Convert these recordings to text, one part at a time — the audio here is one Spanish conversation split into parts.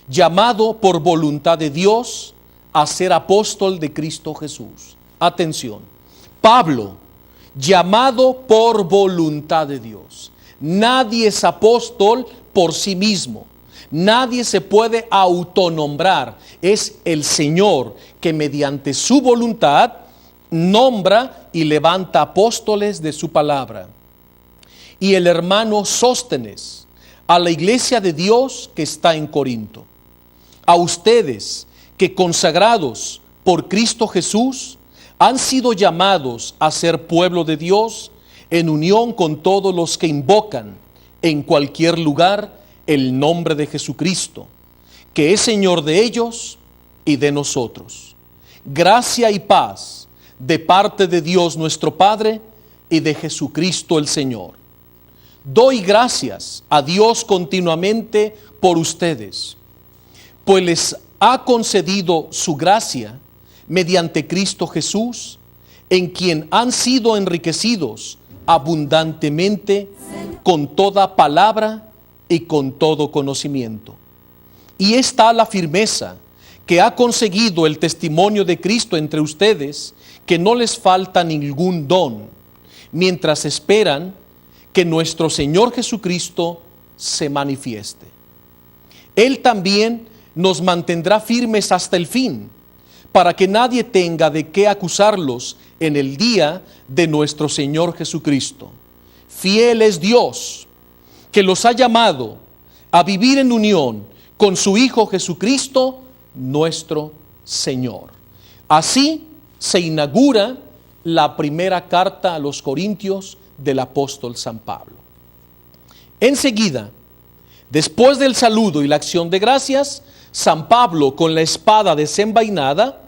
llamado por voluntad de Dios a ser apóstol de Cristo Jesús. Atención, Pablo, llamado por voluntad de Dios. Nadie es apóstol por sí mismo. Nadie se puede autonombrar. Es el Señor que mediante su voluntad nombra y levanta apóstoles de su palabra. Y el hermano Sóstenes, a la iglesia de Dios que está en Corinto. A ustedes que consagrados por Cristo Jesús han sido llamados a ser pueblo de Dios en unión con todos los que invocan en cualquier lugar el nombre de Jesucristo, que es Señor de ellos y de nosotros. Gracia y paz de parte de Dios nuestro Padre y de Jesucristo el Señor. Doy gracias a Dios continuamente por ustedes, pues les ha concedido su gracia mediante Cristo Jesús, en quien han sido enriquecidos abundantemente con toda palabra y con todo conocimiento. Y está la firmeza que ha conseguido el testimonio de Cristo entre ustedes, que no les falta ningún don, mientras esperan que nuestro Señor Jesucristo se manifieste. Él también nos mantendrá firmes hasta el fin, para que nadie tenga de qué acusarlos en el día de nuestro Señor Jesucristo. Fiel es Dios, que los ha llamado a vivir en unión con su Hijo Jesucristo, nuestro Señor. Así se inaugura la primera carta a los Corintios del apóstol San Pablo. Enseguida, después del saludo y la acción de gracias, San Pablo, con la espada desenvainada,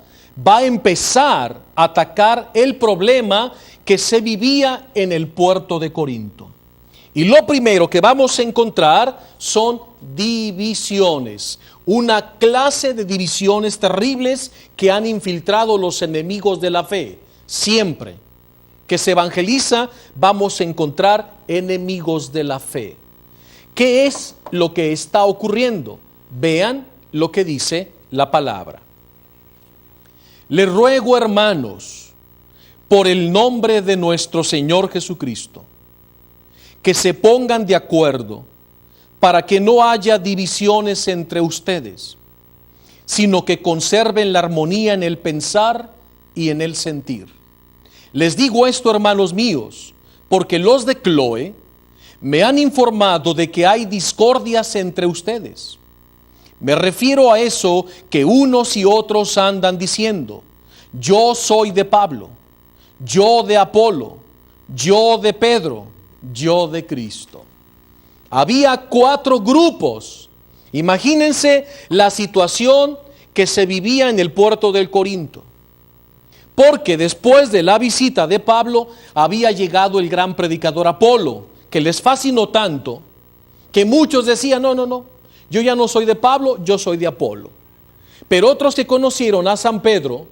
va a empezar a atacar el problema que se vivía en el puerto de Corinto. Y lo primero que vamos a encontrar son divisiones, una clase de divisiones terribles que han infiltrado los enemigos de la fe. Siempre que se evangeliza vamos a encontrar enemigos de la fe. ¿Qué es lo que está ocurriendo? Vean lo que dice la palabra. Les ruego, hermanos, por el nombre de nuestro Señor Jesucristo, que se pongan de acuerdo para que no haya divisiones entre ustedes, sino que conserven la armonía en el pensar y en el sentir. Les digo esto, hermanos míos, porque los de Cloé me han informado de que hay discordias entre ustedes. Me refiero a eso que unos y otros andan diciendo: yo soy de Pablo, yo de Apolo, yo de Pedro, yo de Cristo. Había 4 grupos. Imagínense la situación que se vivía en el puerto del Corinto. Porque después de la visita de Pablo había llegado el gran predicador Apolo, que les fascinó tanto que muchos decían: no, yo ya no soy de Pablo, yo soy de Apolo. Pero otros que conocieron a San Pedro,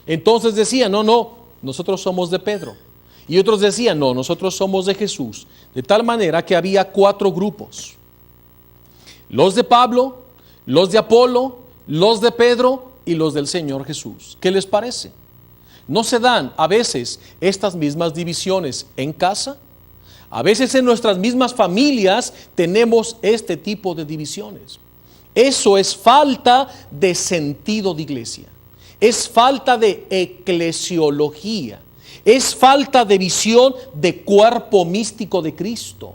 entonces decían: no, nosotros somos de Pedro. Y otros decían: no, nosotros somos de Jesús. De tal manera que había 4 grupos: los de Pablo, los de Apolo, los de Pedro y los del Señor Jesús. ¿Qué les parece? ¿No se dan a veces estas mismas divisiones en casa? A veces en nuestras mismas familias tenemos este tipo de divisiones. Eso es falta de sentido de iglesia. Es falta de eclesiología. Es falta de visión de cuerpo místico de Cristo.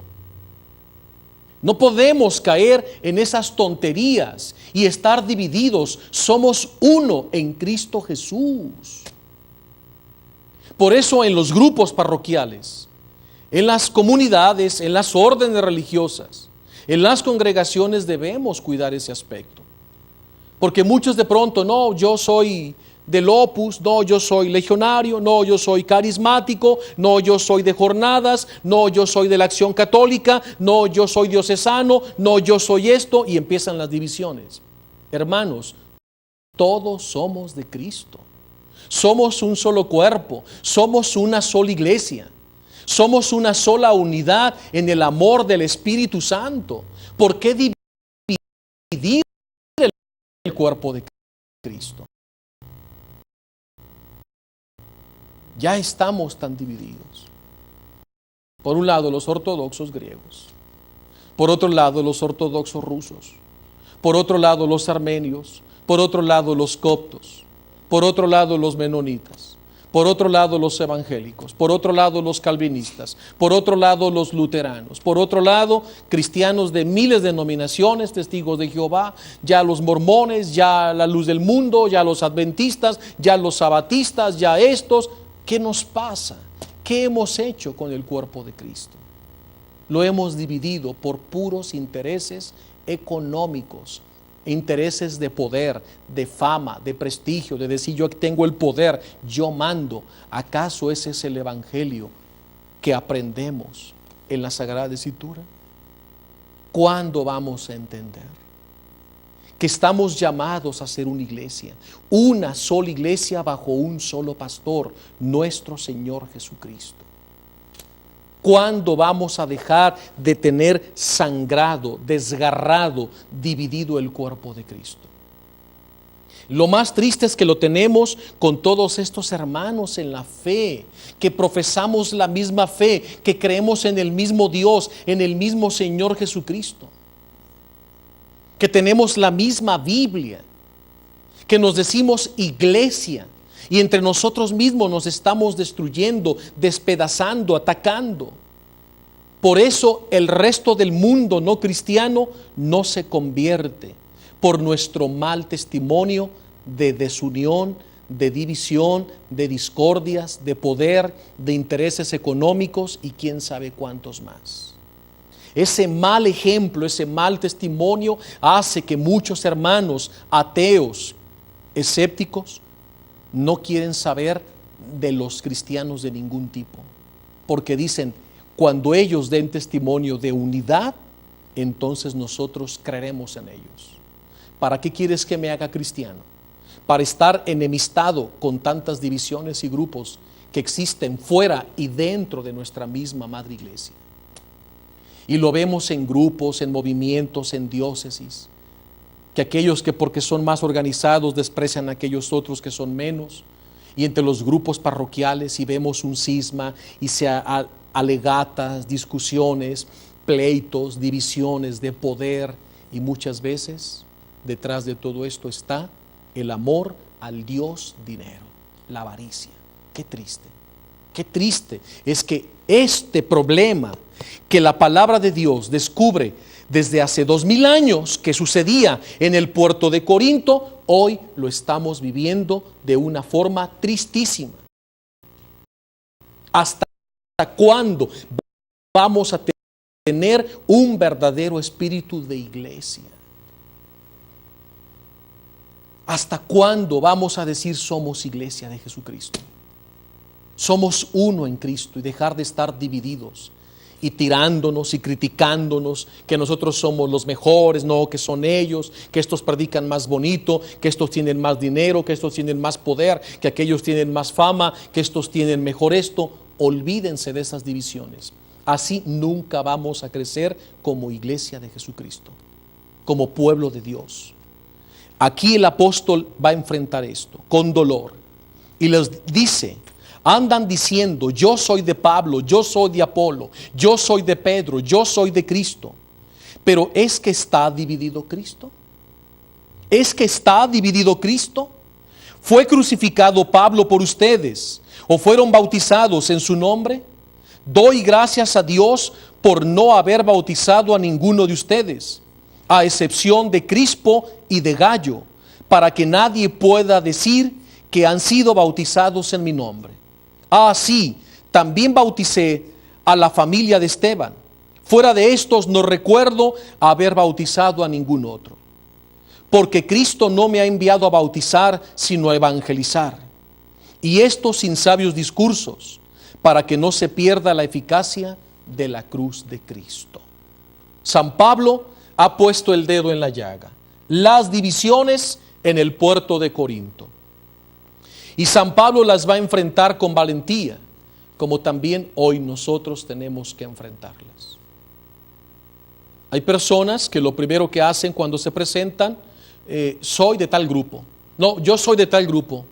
No podemos caer en esas tonterías y estar divididos. Somos uno en Cristo Jesús. Por eso en los grupos parroquiales, en las comunidades, en las órdenes religiosas, en las congregaciones debemos cuidar ese aspecto. Porque muchos de pronto: no, yo soy del Opus, no, yo soy legionario, no, yo soy carismático, no, yo soy de jornadas, no, yo soy de la Acción Católica, no, yo soy diocesano, no, yo soy esto, y empiezan las divisiones. Hermanos, todos somos de Cristo. Somos un solo cuerpo, somos una sola iglesia, somos una sola unidad en el amor del Espíritu Santo. ¿Por qué dividir el cuerpo de Cristo. Ya estamos tan divididos. Por un lado los ortodoxos griegos, por otro lado los ortodoxos rusos, por otro lado los armenios, por otro lado los coptos, por otro lado los menonitas, por otro lado los evangélicos, por otro lado los calvinistas, por otro lado los luteranos, por otro lado cristianos de miles de denominaciones, testigos de Jehová, ya los mormones, ya la luz del mundo, ya los adventistas, ya los sabatistas, ya estos. ¿Qué nos pasa? ¿Qué hemos hecho con el cuerpo de Cristo? Lo hemos dividido por puros intereses económicos, intereses de poder, de fama, de prestigio, de decir yo tengo el poder, yo mando. ¿Acaso ese es el evangelio que aprendemos en la Sagrada Escritura? ¿Cuándo vamos a entender que estamos llamados a ser una iglesia, una sola iglesia bajo un solo pastor, nuestro Señor Jesucristo? ¿Cuándo vamos a dejar de tener sangrado, desgarrado, dividido el cuerpo de Cristo? Lo más triste es que lo tenemos con todos estos hermanos en la fe, que profesamos la misma fe, que creemos en el mismo Dios, en el mismo Señor Jesucristo, que tenemos la misma Biblia, que nos decimos iglesia, y entre nosotros mismos nos estamos destruyendo, despedazando, atacando. Por eso el resto del mundo no cristiano no se convierte, por nuestro mal testimonio de desunión, de división, de discordias, de poder, de intereses económicos y quién sabe cuántos más. Ese mal ejemplo, ese mal testimonio hace que muchos hermanos ateos, escépticos, no quieren saber de los cristianos de ningún tipo, porque dicen, cuando ellos den testimonio de unidad, entonces nosotros creeremos en ellos. ¿Para qué quieres que me haga cristiano? Para estar enemistado con tantas divisiones y grupos que existen fuera y dentro de nuestra misma madre iglesia. Y lo vemos en grupos, en movimientos, en diócesis, que aquellos que porque son más organizados desprecian a aquellos otros que son menos, y entre los grupos parroquiales y vemos un cisma y se alegatas, discusiones, pleitos, divisiones de poder, y muchas veces detrás de todo esto está el amor al Dios dinero, la avaricia. Qué triste es que este problema que la palabra de Dios descubre desde hace 2000 años que sucedía en el puerto de Corinto, hoy lo estamos viviendo de una forma tristísima. ¿Hasta cuándo vamos a tener un verdadero espíritu de iglesia? ¿Hasta cuándo vamos a decir somos iglesia de Jesucristo? Somos uno en Cristo y dejar de estar divididos y tirándonos y criticándonos que nosotros somos los mejores, no, que son ellos, que estos predican más bonito, que estos tienen más dinero, que estos tienen más poder, que aquellos tienen más fama, que estos tienen mejor esto. Olvídense de esas divisiones. Así nunca vamos a crecer como iglesia de Jesucristo, como pueblo de Dios. Aquí el apóstol va a enfrentar esto con dolor y les dice, andan diciendo, yo soy de Pablo, yo soy de Apolo, yo soy de Pedro, yo soy de Cristo. Pero ¿es que está dividido Cristo? ¿Es que está dividido Cristo? ¿Fue crucificado Pablo por ustedes o fueron bautizados en su nombre? Doy gracias a Dios por no haber bautizado a ninguno de ustedes, a excepción de Crispo y de Gallo, para que nadie pueda decir que han sido bautizados en mi nombre. Sí, también bauticé a la familia de Esteban. Fuera de estos no recuerdo haber bautizado a ningún otro. Porque Cristo no me ha enviado a bautizar, sino a evangelizar. Y esto sin sabios discursos, para que no se pierda la eficacia de la cruz de Cristo. San Pablo ha puesto el dedo en la llaga. Las divisiones en el puerto de Corinto. Y San Pablo las va a enfrentar con valentía, como también hoy nosotros tenemos que enfrentarlas. Hay personas que lo primero que hacen cuando se presentan soy de tal grupo. No, yo soy de tal grupo.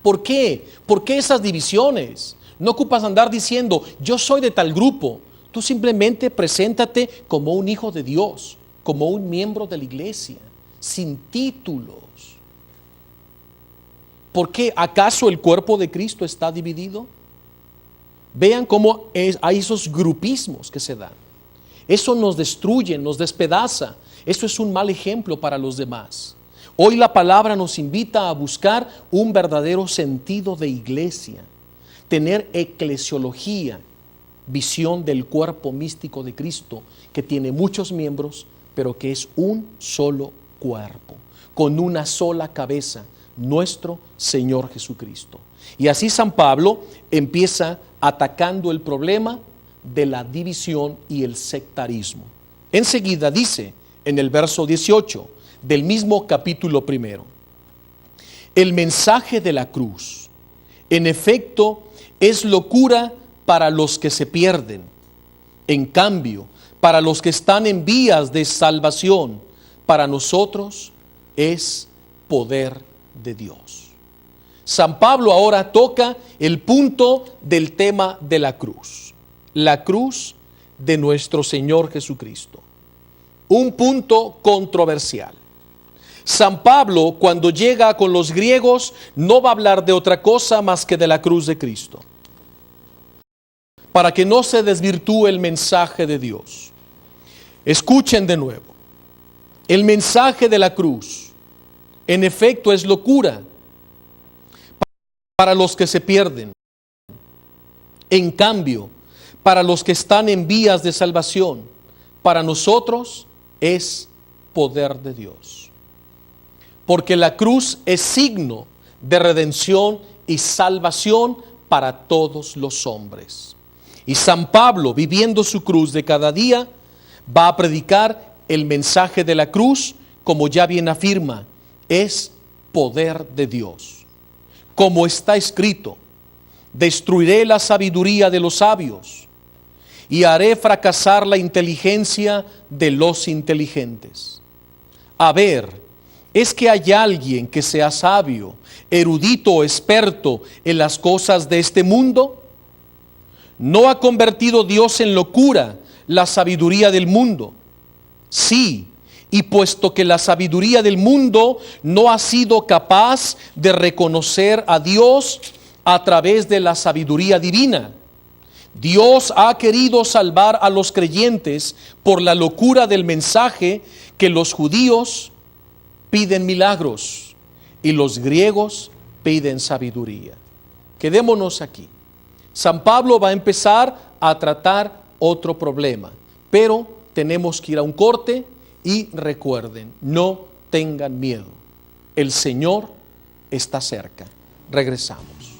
¿Por qué? ¿Por qué esas divisiones? No ocupas andar diciendo, yo soy de tal grupo. Tú simplemente preséntate como un hijo de Dios, como un miembro de la iglesia, sin títulos. ¿Por qué? ¿Acaso el cuerpo de Cristo está dividido? Vean cómo hay esos grupismos que se dan. Eso nos destruye, nos despedaza. Eso es un mal ejemplo para los demás. Hoy la palabra nos invita a buscar un verdadero sentido de iglesia, tener eclesiología, visión del cuerpo místico de Cristo, que tiene muchos miembros, pero que es un solo cuerpo, con una sola cabeza, nuestro Señor Jesucristo. Y así San Pablo empieza atacando el problema de la división y el sectarismo. Enseguida dice en el verso 18 del mismo capítulo 1, el mensaje de la cruz, en efecto, es locura para los que se pierden. En cambio, para los que están en vías de salvación, para nosotros es poder de Dios. San Pablo ahora toca el punto del tema de la cruz de nuestro Señor Jesucristo. Un punto controversial. San Pablo, cuando llega con los griegos, no va a hablar de otra cosa más que de la cruz de Cristo, para que no se desvirtúe el mensaje de Dios. Escuchen de nuevo. El mensaje de la cruz, en efecto, es locura para los que se pierden. En cambio, para los que están en vías de salvación, para nosotros es poder de Dios. Porque la cruz es signo de redención y salvación para todos los hombres. Y San Pablo, viviendo su cruz de cada día, va a predicar el mensaje de la cruz, como ya bien afirma, es poder de Dios. Como está escrito, destruiré la sabiduría de los sabios y haré fracasar la inteligencia de los inteligentes. A ver, ¿es que hay alguien que sea sabio, erudito o experto en las cosas de este mundo? ¿No ha convertido Dios en locura la sabiduría del mundo? Sí, y puesto que la sabiduría del mundo no ha sido capaz de reconocer a Dios a través de la sabiduría divina, Dios ha querido salvar a los creyentes por la locura del mensaje, que los judíos piden milagros y los griegos piden sabiduría. Quedémonos aquí. San Pablo va a empezar a tratar otro problema, pero tenemos que ir a un corte y recuerden, no tengan miedo. El Señor está cerca. Regresamos.